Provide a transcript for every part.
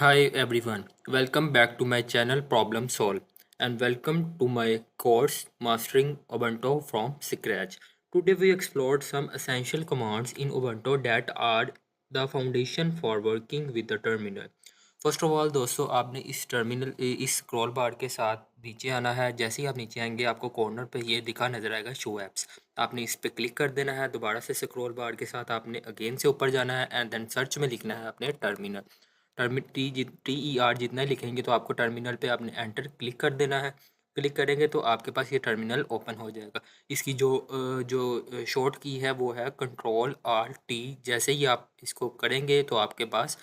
Hi everyone, welcome back to my channel Problem Solve and welcome to my course Mastering Ubuntu from Scratch. Today we explored some essential commands in Ubuntu that are the foundation for working with the terminal. First of all दोस्तों आपने इस terminal इस scroll बार के साथ नीचे आना है। जैसे ही आप नीचे आएंगे आपको कॉर्नर पे ये दिखा नजर आएगा शो एप्स। आपने इस पे क्लिक कर देना है। दोबारा से स्क्रॉल बार के साथ आपने अगेन से ऊपर जाना है एंड देन सर्च में लिखना है अपने टर्मिनल। TER जितना ही लिखेंगे तो आपको टर्मिनल पे आपने एंटर क्लिक कर देना है। क्लिक करेंगे तो आपके पास ये टर्मिनल ओपन हो जाएगा। इसकी जो शॉर्ट की है वो है Ctrl+Alt+T। जैसे ही आप इसको करेंगे तो आपके पास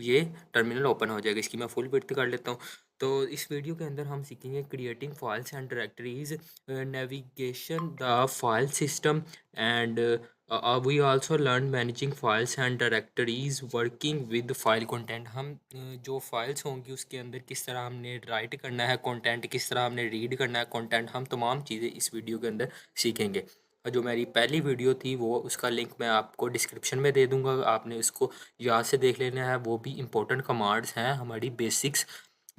ये टर्मिनल ओपन हो जाएगा। इसकी मैं फुल विड्थ कर लेता हूँ। तो इस वीडियो के अंदर हम सीखेंगे creating files and directories, navigation the file system and we also learn managing files and directories working with file content. हम जो फाइल्स होंगी उसके अंदर किस तरह हमने राइट करना है कंटेंट, किस तरह हमने रीड करना है कंटेंट, हम तमाम चीज़ें इस वीडियो के अंदर सीखेंगे। और जो मेरी पहली वीडियो थी वो उसका लिंक मैं आपको डिस्क्रिप्शन में दे दूंगा, आपने उसको याद से देख लेना है। वो भी इम्पोर्टेंट कमांड्स हैं हमारी बेसिक्स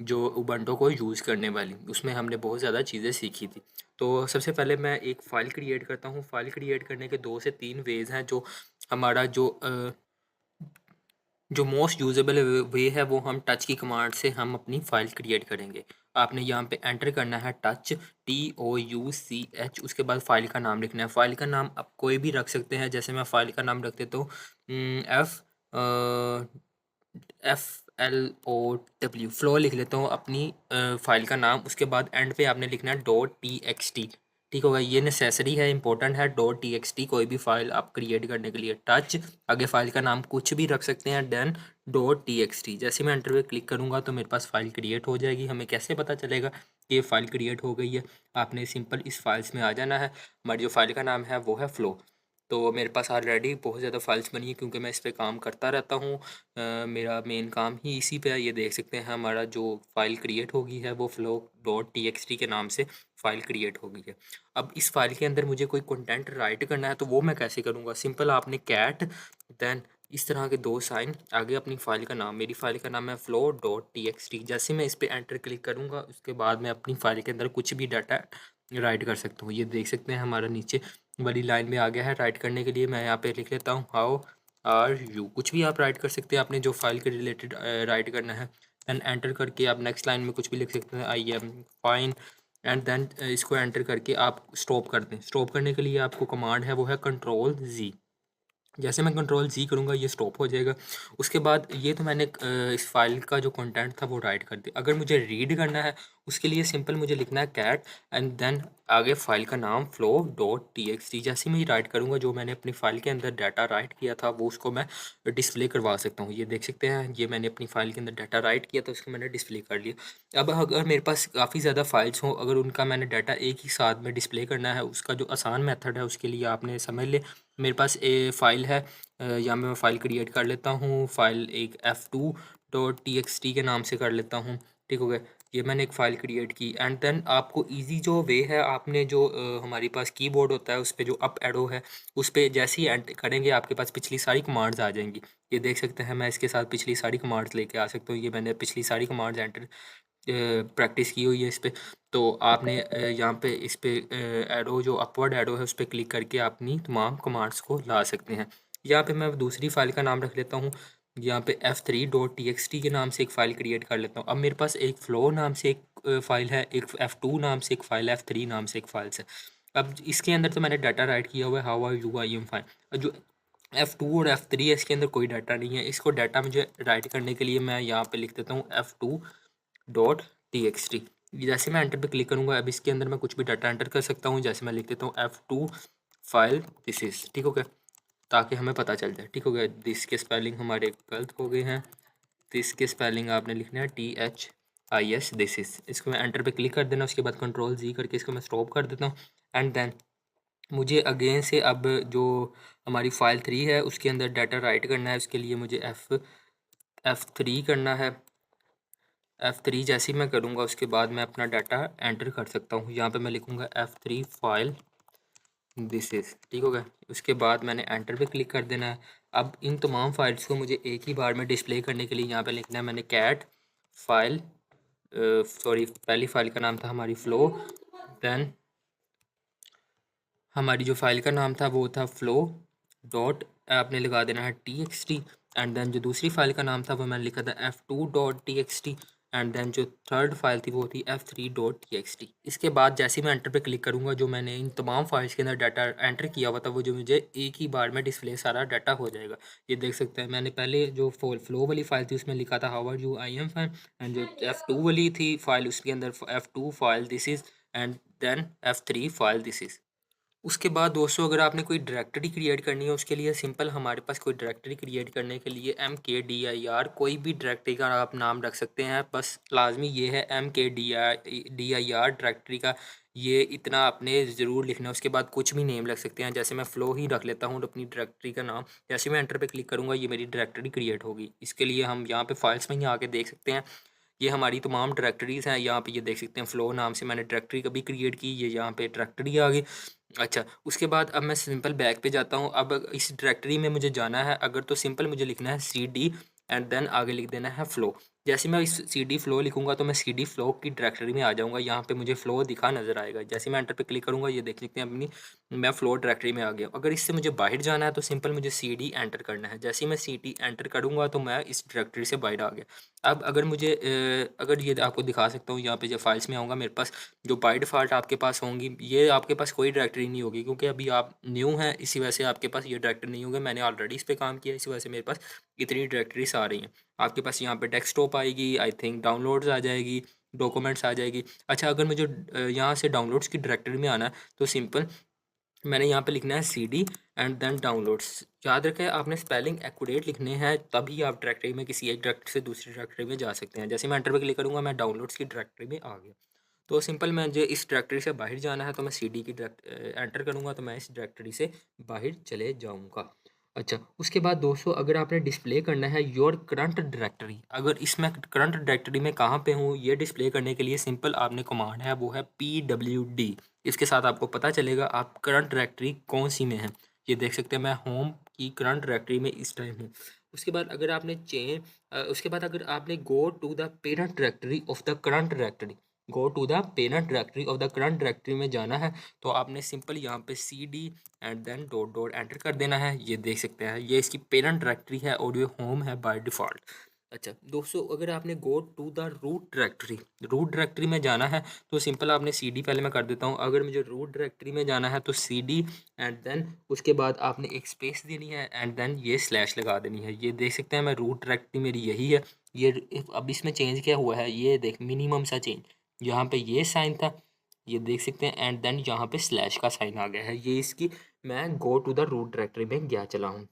जो उबंटो को यूज़ करने वाली, उसमें हमने बहुत ज़्यादा चीज़ें सीखी थी। तो सबसे पहले मैं एक फ़ाइल क्रिएट करता हूँ। फ़ाइल क्रिएट करने के 2 से 3 वेज़ हैं। जो हमारा जो मोस्ट यूजेबल वे है वो हम टच की कमांड से हम अपनी फ़ाइल क्रिएट करेंगे। आपने यहाँ पे एंटर करना है टच, TOUCH। उसके बाद फ़ाइल का नाम लिखना है। फ़ाइल का नाम आप कोई भी रख सकते हैं। जैसे मैं फ़ाइल का नाम रख देता हूँ एफ FLOW, फ्लो लिख लेता हूँ अपनी फ़ाइल का नाम। उसके बाद एंड पे आपने लिखना है .txt। ठीक होगा, ये नेसेसरी है, इंपॉर्टेंट है। .txt कोई भी फाइल आप क्रिएट करने के लिए टच, आगे फाइल का नाम कुछ भी रख सकते हैं, देन .txt। जैसे मैं एंटर पे क्लिक करूँगा तो मेरे पास फाइल क्रिएट हो जाएगी। हमें कैसे पता चलेगा कि ये फाइल क्रिएट हो गई है? आपने सिंपल इस फाइल्स में आ जाना है। हमारी जो फाइल का नाम है वो है फ्लो। तो मेरे पास ऑलरेडी बहुत ज़्यादा फाइल्स बनी है क्योंकि मैं इस पे काम करता रहता हूँ। मेरा मेन काम ही इसी पे है। ये देख सकते हैं हमारा जो फाइल क्रिएट होगी है वो flow.txt के नाम से फाइल क्रिएट हो गई है। अब इस फाइल के अंदर मुझे कोई कंटेंट राइट करना है तो वो मैं कैसे करूँगा? सिंपल आपने कैट देन इस तरह के 2 साइन आगे अपनी फ़ाइल का नाम, मेरी फ़ाइल का नाम है flow.txt। जैसे मैं इस पे एंटर क्लिक करूँगा उसके बाद मैं अपनी फ़ाइल के अंदर कुछ भी डाटा राइट कर सकता हूँ। ये देख सकते हैं हमारा नीचे वाली लाइन में आ गया है राइट करने के लिए। मैं यहाँ पे लिख लेता हूँ हाउ आर यू। कुछ भी आप राइट कर सकते हैं आपने जो फाइल के रिलेटेड राइट करना है। देन एंटर करके आप नेक्स्ट लाइन में कुछ भी लिख सकते हैं, I am fine. And then इसको एंटर करके आप स्टॉप कर दें। स्टॉप करने के लिए आपको कमांड है वो है Ctrl+Z। जैसे मैं Ctrl+Z करूँगा ये स्टॉप हो जाएगा। उसके बाद ये तो मैंने इस फाइल का जो कंटेंट था वो राइट कर दिया। अगर मुझे रीड करना है उसके लिए सिंपल मुझे लिखना है कैट एंड देन आगे फाइल का नाम flow.txt। जैसे मैं ये राइट करूँगा जो मैंने अपनी फाइल के अंदर डाटा राइट किया था वो उसको मैं डिस्प्ले करवा सकता हूँ। ये देख सकते हैं ये मैंने अपनी फाइल के अंदर डाटा राइट किया था, उसको मैंने डिस्प्ले कर लिया। अब अगर मेरे पास काफ़ी ज़्यादा फाइल्स हों, अगर उनका मैंने डाटा एक ही साथ में डिस्प्ले करना है, उसका जो आसान मेथड है उसके लिए आपने समझ ले। मेरे पास फ़ाइल है, यहाँ पे मैं फ़ाइल क्रिएट कर लेता हूँ। फ़ाइल एक f2.txt के नाम से कर लेता हूँ। ठीक हो गया, ये मैंने एक फ़ाइल क्रिएट की। एंड देन आपको इजी जो वे है, आपने जो हमारे पास कीबोर्ड होता है उस पे जो अप एरो है उस पे जैसे ही एंटर करेंगे आपके पास पिछली सारी कमांड्स आ जाएंगी। ये देख सकते हैं मैं इसके साथ पिछली सारी कमांड्स लेके आ सकता हूँ। ये मैंने पिछली सारी कमांड्स एंटर प्रैक्टिस की हुई है इस पे। तो आपने यहाँ पे इस पे एरो जो अपवर्ड एरो है उस पे क्लिक करके अपनी तमाम कमांड्स को ला सकते हैं। यहाँ पे मैं दूसरी फाइल का नाम रख लेता हूँ। यहाँ पे f3.txt के नाम से एक फ़ाइल क्रिएट कर लेता हूँ। अब मेरे पास एक फ्लो नाम से एक फ़ाइल है, एक f2 नाम से एक फ़ाइल, f3 नाम से एक फ़ाइल्स है। अब इसके अंदर तो मैंने डाटा राइट किया हुआ है how are you, I am fine. जो f2 और f3 है इसके अंदर कोई डाटा नहीं है। इसको डाटा मुझे राइट करने के लिए मैं यहाँ पे लिख देता हूँ f2.txt। जैसे मैं एंटर पे क्लिक करूँगा अब इसके अंदर मैं कुछ भी डाटा एंटर कर सकता हूँ। जैसे मैं लिख देता हूँ f2 फाइल दिस इज। ठीक हो गया, ताकि हमें पता चल जाए। ठीक हो गया, दिस के स्पेलिंग हमारे गलत हो गए हैं। दिस के स्पेलिंग आपने लिखना है THIS दिस इज। इसको मैं एंटर पे क्लिक कर देना। उसके बाद Ctrl+Z करके इसको मैं स्टॉप कर देता हूँ। एंड देन मुझे अगेन से अब जो हमारी फाइल 3 है उसके अंदर डाटा राइट करना है। उसके लिए मुझे F3 करना है। F3 जैसे ही मैं करूँगा उसके बाद मैं अपना डाटा एंटर कर सकता हूँ। यहाँ पे मैं लिखूँगा F3 फाइल दिस इज़, ठीक हो गया। उसके बाद मैंने एंटर पे क्लिक कर देना है। अब इन तमाम फाइल्स को मुझे एक ही बार में डिस्प्ले करने के लिए यहाँ पे लिखना है मैंने कैट फाइल, सॉरी पहली फाइल का नाम था हमारी फ्लो, देन हमारी जो फाइल का नाम था वो था फ्लो डॉट, आपने लगा देना है TXT, एंड देन जो दूसरी फाइल का नाम था वो मैंने लिखा था F2.txt, एंड देन जो थर्ड फाइल थी वो थी F3.txt। इसके बाद जैसे ही मैं एंटर पे क्लिक करूँगा जो मैंने इन तमाम फाइल्स के अंदर डाटा एंटर किया हुआ था वो जो मुझे एक ही बार में डिस्प्ले सारा डाटा हो जाएगा। ये देख सकते हैं मैंने पहले जो फ्लो वाली फाइल थी उसमें लिखा था how are you, I am fine, and जो F2 वाली थी फाइल उसके अंदर F2 file this is, and then F3 file this is. उसके बाद दोस्तों अगर आपने कोई डायरेक्टरी क्रिएट करनी है उसके लिए सिंपल हमारे पास कोई डायरेक्टरी क्रिएट करने के लिए MKDIR कोई भी डायरेक्टरी का आप नाम रख सकते हैं, बस लाजमी ये है MKDIR डायरेक्टरी का, ये इतना आपने ज़रूर लिखना है। उसके बाद कुछ भी नेम रख सकते हैं, जैसे मैं फ़्लो ही रख लेता हूँ अपनी डायरेक्टरी का नाम। जैसे मैं एंटर पे क्लिक करूँगा ये मेरी डायरेक्टरी क्रिएट होगी। इसके लिए हम यहाँ पे फाइल्स में ही आके देख सकते हैं, ये हमारी तमाम डायरेक्टरीज़ हैं। यहाँ पे ये देख सकते हैं फ़्लो नाम से मैंने डायरेक्टरी कभी क्रिएट की, ये यहाँ पे डायरेक्टरी आ गई। अच्छा, उसके बाद अब मैं सिंपल बैक पे जाता हूँ। अब इस डायरेक्टरी में मुझे जाना है अगर, तो सिंपल मुझे लिखना है CD एंड देन आगे लिख देना है फ़्लो। जैसे मैं इस CD फ़्लो लिखूँगा तो मैं CD फ़्लो की डायरेक्टरी में आ जाऊँगा। यहाँ पे मुझे फ़्लो दिखा नज़र आएगा। जैसे मैं एंटर पे क्लिक करूँगा ये देख सकते हैं अपनी, मैं फ़्लो डायरेक्टरी में आ गया। अगर इससे मुझे बाहर जाना है तो सिंपल मुझे CD एंटर करना है। जैसे ही मैं CD एंटर करूँगा तो मैं इस डायरेक्टरी से बाहर आ गया। अब अगर मुझे अगर ये आपको दिखा सकता हूँ यहाँ पे जब फाइल्स में आऊँगा मेरे पास जो बाय डिफ़ॉल्ट आपके पास होंगी, ये आपके पास कोई डायरेक्टरी नहीं होगी क्योंकि अभी आप न्यू हैं, इसी वजह से आपके पास ये डायरेक्टरी नहीं होगी। मैंने ऑलरेडी इस पे काम किया, इसी वजह से मेरे पास इतनी डायरेक्टरीज आ रही हैं। आपके पास यहाँ पे डेस्कटॉप आएगी, आई थिंक डाउनलोड्स आ जाएगी, डॉक्यूमेंट्स आ जाएगी। अच्छा, अगर मुझे यहाँ से डाउनलोड्स की डायरेक्टरी में आना है तो सिंपल मैंने यहाँ पे लिखना है CD एंड देन डाउनलोड्स। याद रखें आपने स्पेलिंग एक्यूरेट लिखने हैं, तभी आप डायरेक्टरी में किसी एक डायरेक्टरी से दूसरी डायरेक्टरी में जा सकते हैं। जैसे मैं एंटर पे क्लिक करूँगा मैं डाउनलोड्स की डायरेक्टरी में आ गया। तो सिंपल मुझे इस डायरेक्टरी से बाहर जाना है तो मैं CD की एंटर करूँगा तो मैं इस डायरेक्टरी से बाहर चले जाऊँगा। अच्छा, उसके बाद दोस्तों अगर आपने डिस्प्ले करना है योर करंट डायरेक्टरी, अगर इसमें करंट डायरेक्टरी में कहाँ पे हूँ ये डिस्प्ले करने के लिए सिंपल आपने कमांड है वो है PWD। इसके साथ आपको पता चलेगा आप करंट डायरेक्टरी कौन सी में है। ये देख सकते हैं मैं होम की करंट डायरेक्टरी में इस टाइम हूँ। उसके बाद अगर आपने उसके बाद अगर आपने go to the parent directory of the current directory, go to the parent directory of the current directory में जाना है तो आपने सिंपल यहाँ पे CD and then dot dot enter कर देना है। ये देख सकते हैं ये इसकी पेरेंट डायरेक्टरी है और ये होम है बाय डिफ़ॉल्ट। अच्छा दोस्तों अगर आपने go to the root directory में जाना है तो सिंपल आपने CD पहले मैं कर देता हूँ। अगर मुझे रूट डायरेक्टरी में जाना है तो CD एंड देन उसके बाद आपने एक स्पेस देनी है एंड देन ये स्लैश लगा देनी है। ये देख सकते हैं मैं रूट डायरेक्टरी मेरी यही है। ये अब इसमें चेंज क्या हुआ है ये देख, मिनिमम सा चेंज, यहाँ पे ये साइन था ये देख सकते हैं एंड देन यहाँ पे स्लैश का साइन आ गया है। ये इसकी मैं go to the root directory में गया चला हूँ।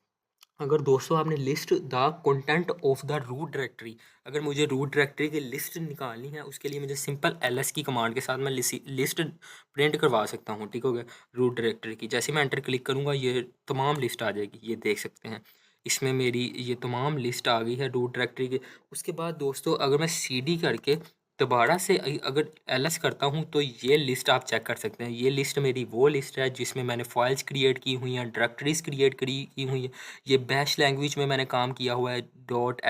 अगर दोस्तों आपने list the content of the root directory, अगर मुझे रूट डायरेक्टरी की लिस्ट निकालनी है उसके लिए मुझे सिंपल LS की कमांड के साथ मैं लिस्ट प्रिंट करवा सकता हूँ। ठीक हो गया, रूट डायरेक्टरी की जैसे मैं एंटर क्लिक करूँगा ये तमाम लिस्ट आ जाएगी। ये देख सकते हैं इसमें मेरी ये तमाम लिस्ट आ गई है रूट डायरेक्टरी की। उसके बाद दोस्तों अगर मैं CD करके दोबारा से अगर LS करता हूँ तो ये लिस्ट आप चेक कर सकते हैं। ये लिस्ट मेरी वो लिस्ट है जिसमें मैंने फाइल्स क्रिएट की हुई हैं, डायरेक्टरीज क्रिएट की हुई हैं। ये बैश लैंग्वेज में मैंने काम किया हुआ है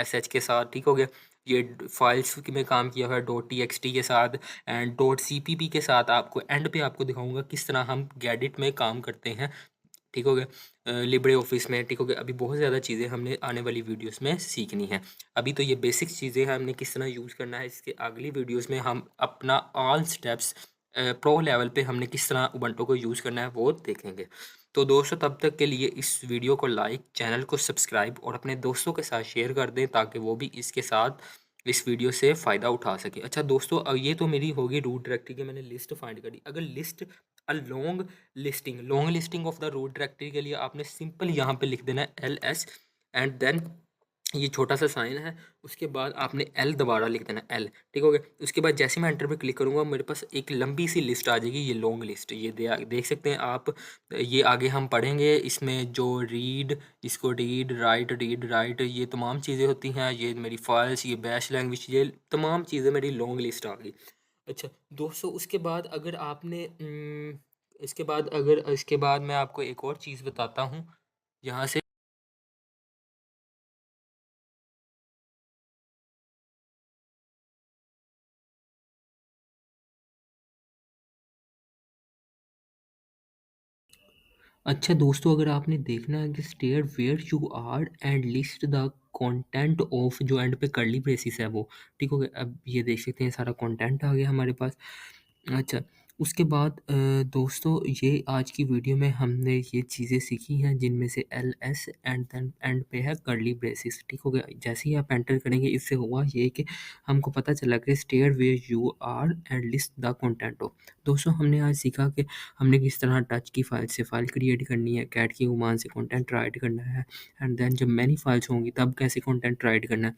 .sh के साथ। ठीक हो गया, ये फाइल्स में काम किया हुआ है .txt के साथ एंड .cpp के साथ। आपको एंड पे आपको दिखाऊंगा किस तरह हम गेडिट में काम करते हैं। ठीक हो गया, लिब्रे ऑफिस में। ठीक हो गया, अभी बहुत ज़्यादा चीज़ें हमने आने वाली वीडियोस में सीखनी है। अभी तो ये बेसिक चीज़ें हैं हमने किस तरह यूज़ करना है, इसके अगली वीडियोस में हम अपना ऑल स्टेप्स प्रो लेवल पे हमने किस तरह उबंटू को यूज़ करना है वो देखेंगे। तो दोस्तों तब तक के लिए इस वीडियो को लाइक, चैनल को सब्सक्राइब और अपने दोस्तों के साथ शेयर कर दें ताकि वो भी इसके साथ इस वीडियो से फ़ायदा उठा सके। अच्छा दोस्तों ये तो मेरी होगी रूट डायरेक्टरी की मैंने लिस्ट फाइंड करी। अगर list long listing of the root directory के लिए आपने सिंपल यहाँ पे लिख देना है LS एंड देन ये छोटा सा साइन है, उसके बाद आपने L दोबारा लिख देना L। ठीक हो गया, उसके बाद जैसे मैं एंटर पे क्लिक करूँगा मेरे पास एक लंबी सी लिस्ट आ जाएगी, ये लॉन्ग लिस्ट। ये देख सकते हैं आप, ये आगे हम पढ़ेंगे इसमें जो इसको रीड राइट ये तमाम चीज़ें होती हैं। ये मेरी फाइल्स, ये बैश लैंग्वेज, ये तमाम चीज़ें मेरी लॉन्ग लिस्ट आ गई। अच्छा दोस्तों उसके बाद अगर आपने इसके बाद मैं आपको एक और चीज़ बताता हूँ यहाँ से। अच्छा दोस्तों, अगर आपने देखना है कि state where you are and list the content of, जो एंड पे कर्ली ब्रेसिस है वो, ठीक हो गया। अब ये देख सकते हैं सारा कंटेंट आ गया हमारे पास। अच्छा, उसके बाद दोस्तों ये आज की वीडियो में हमने ये चीज़ें सीखी हैं जिनमें से L S and then end पे है कर्ली ब्रेसिस, ठीक हो गया। जैसे ही आप एंटर करेंगे इससे हुआ ये कि हमको पता चला कि state where you are and list the content of. दोस्तों हमने आज सीखा कि हमने किस तरह टच की फाइल से फाइल क्रिएट करनी है, कैट की कमांड से कंटेंट राइट करना है, एंड देन जब मैनी फाइल्स होंगी तब कैसे कंटेंट राइट करना है।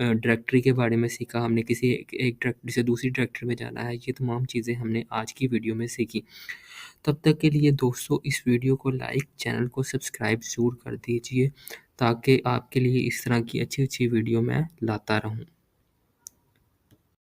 डायरेक्टरी के बारे में सीखा हमने, किसी एक डायरेक्टरी से दूसरी डायरेक्टरी में जाना है। ये तमाम चीज़ें हमने आज की वीडियो में सीखी। तब तक के लिए दोस्तों इस वीडियो को लाइक, चैनल को सब्सक्राइब ज़रूर कर दीजिए ताकि आपके लिए इस तरह की अच्छी अच्छी वीडियो मैं लाता रहूँ।